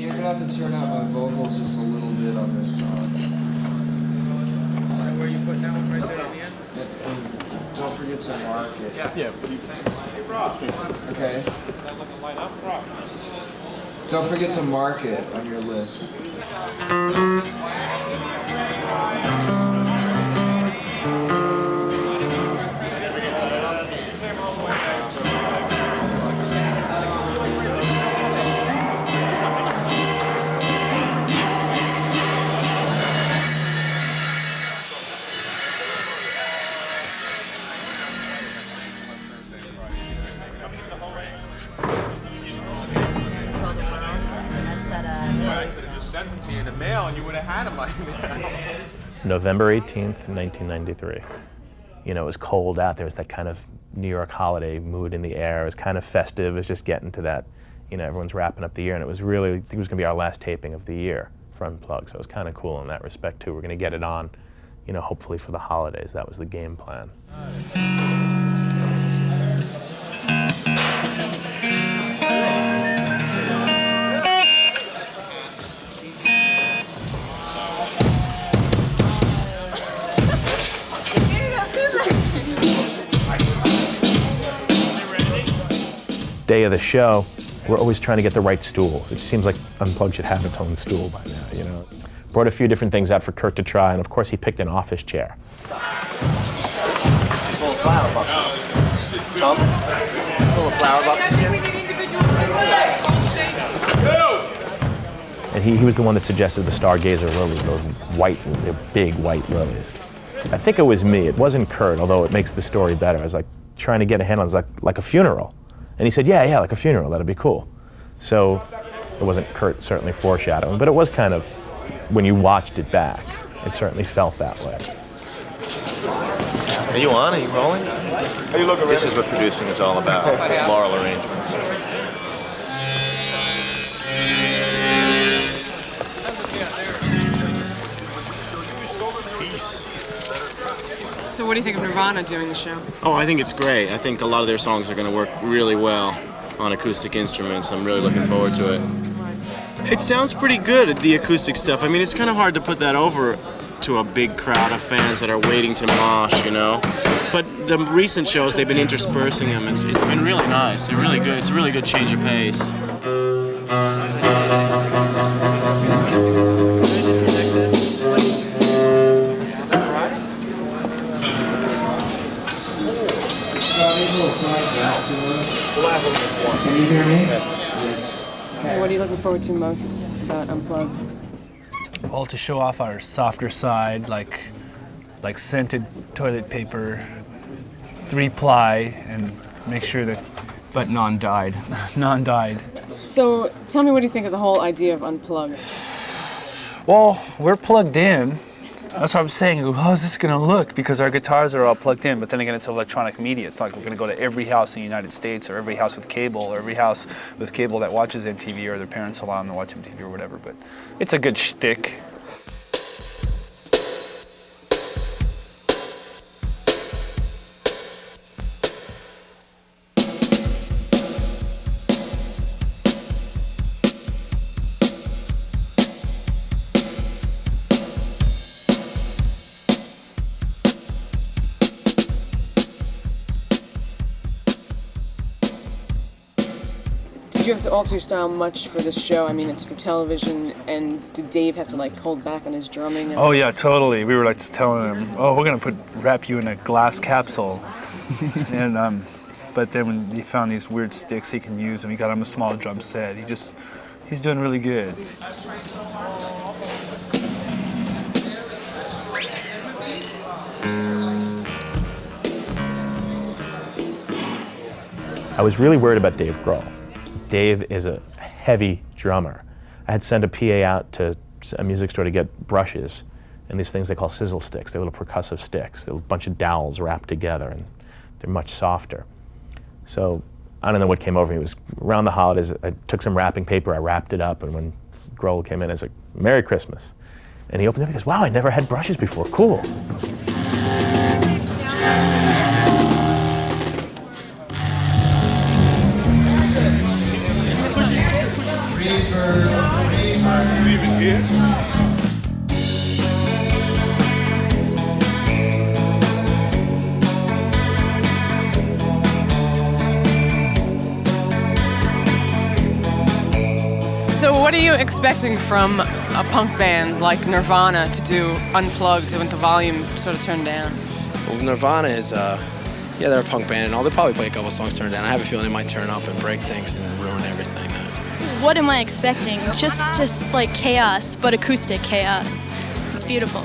You're gonna have to turn out my vocals just a little bit on this song. Where you put that one right there at the end? And don't forget to mark it. Yeah. Hey, Rob. Okay. That looking light up, Rob. Don't forget to mark it on your list. Sent them to you in the mail and you would have had them by now. November 18th, 1993. You know, it was cold out. There was that kind of New York holiday mood in the air. It was kind of festive. It was just getting to that, you know, everyone's wrapping up the year, and it was going to be our last taping of the year for Unplugged, so it was kind of cool in that respect, too. We're going to get it on, you know, hopefully for the holidays. That was the game plan. Day of the show, we're always trying to get the right stools. It seems like Unplugged should have its own stool by now, you know. Brought a few different things out for Kurt to try, and of course he picked an office chair. These little flower boxes. Tom? These little flower boxes here? And he was the one that suggested the stargazer lilies, those big white lilies. I think it was me, it wasn't Kurt, although it makes the story better. I was like trying to get a handle, it was like a funeral. And he said, yeah, like a funeral, that'd be cool. So it wasn't Kurt certainly foreshadowing, but it was kind of, when you watched it back, it certainly felt that way. Are you on? Are you rolling? This is what producing is all about, floral arrangements. Peace. So what do you think of Nirvana doing the show? Oh, I think it's great. I think a lot of their songs are going to work really well on acoustic instruments. I'm really looking forward to it. It sounds pretty good, the acoustic stuff. I mean, it's kind of hard to put that over to a big crowd of fans that are waiting to mosh, you know? But the recent shows, they've been interspersing them. It's been really nice. They're really good. It's a really good change of pace. Can you hear me? Yes. Okay. What are you looking forward to most about Unplugged? Well, to show off our softer side, like scented toilet paper, 3-ply, and make sure that... But non-dyed. Non-dyed. So tell me, what do you think of the whole idea of Unplugged? Well, we're plugged in. That's what I'm saying. How's this going to look? Because our guitars are all plugged in, but then again, it's electronic media. It's like we're going to go to every house in the United States, or every house with cable, or every house with cable that watches MTV, or their parents allow them to watch MTV or whatever. But it's a good shtick. Did you have to alter your style much for this show? I mean, it's for television, and did Dave have to like hold back on his drumming? Oh yeah, totally. We were like telling him, "Oh, we're gonna wrap you in a glass capsule," and but then when he found these weird sticks he can use, and we got him a small drum set. He's doing really good. I was really worried about Dave Grohl. Dave is a heavy drummer. I had sent a PA out to a music store to get brushes and these things they call sizzle sticks. They're little percussive sticks. They're a bunch of dowels wrapped together, and they're much softer. So I don't know what came over me. It was around the holidays. I took some wrapping paper, I wrapped it up, and when Grohl came in, I was like, "Merry Christmas." And he opened it up and he goes, "Wow, I never had brushes before, cool." He's even here. So what are you expecting from a punk band like Nirvana to do Unplugged with the volume sort of turned down? Well, Nirvana is, they're a punk band and all. They'll probably play a couple songs turned down. I have a feeling they might turn up and break things and ruin everything. What am I expecting? Just like chaos, but acoustic chaos. It's beautiful.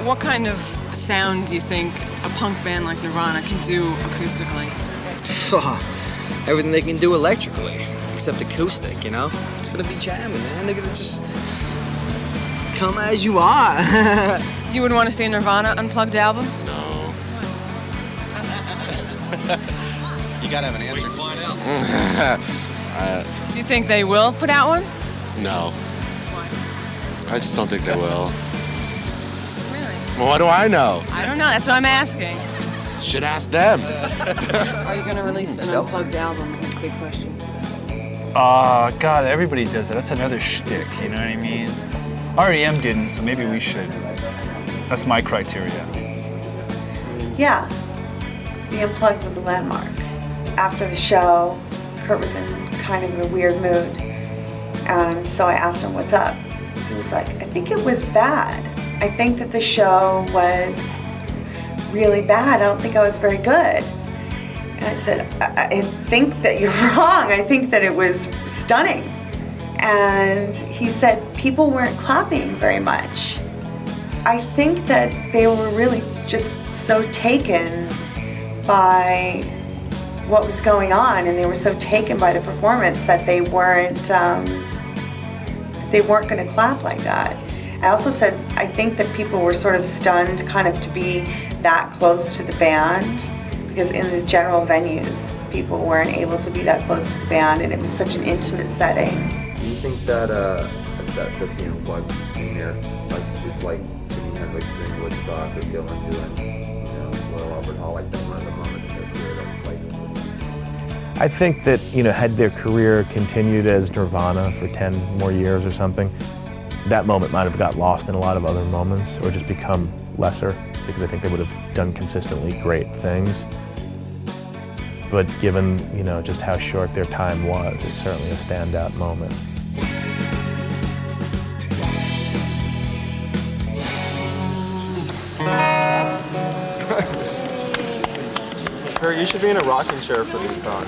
What kind of sound do you think a punk band like Nirvana can do acoustically? Everything they can do electrically, except acoustic, you know? It's gonna be jamming, man. They're gonna just come as you are. You would want to see a Nirvana Unplugged album? No. You gotta have an answer for that. Do you think they will put out one? No. I just don't think they will. Really? Well, what do I know? I don't know. That's what I'm asking. Should ask them. Are you going to release an Unplugged album? That's a big question. God, everybody does that. That's another shtick, you know what I mean? REM didn't, so maybe we should. That's my criteria. Yeah, the Unplugged was a landmark. After the show, Kurt was in kind of a weird mood, and so I asked him, what's up? He was like, I think it was bad. I think that the show was really bad. I don't think I was very good. And I said, I think that you're wrong. I think that it was stunning. And he said, people weren't clapping very much. I think that they were really just so taken by what was going on, and they were so taken by the performance that they weren't going to clap like that. I also said, I think that people were sort of stunned kind of to be that close to the band, because in the general venues, people weren't able to be that close to the band, and it was such an intimate setting. Do you think that that the Unplugged in there, like it's like Jimi Hendrix doing Woodstock or Dylan doing, Royal Albert Hall, like one of the moments in their career that was like? I think that, had their career continued as Nirvana for 10 more years or something, that moment might have got lost in a lot of other moments or just become lesser, because I think they would have done consistently great things. But given, just how short their time was, it's certainly a standout moment. Kurt, you should be in a rocking chair for these songs.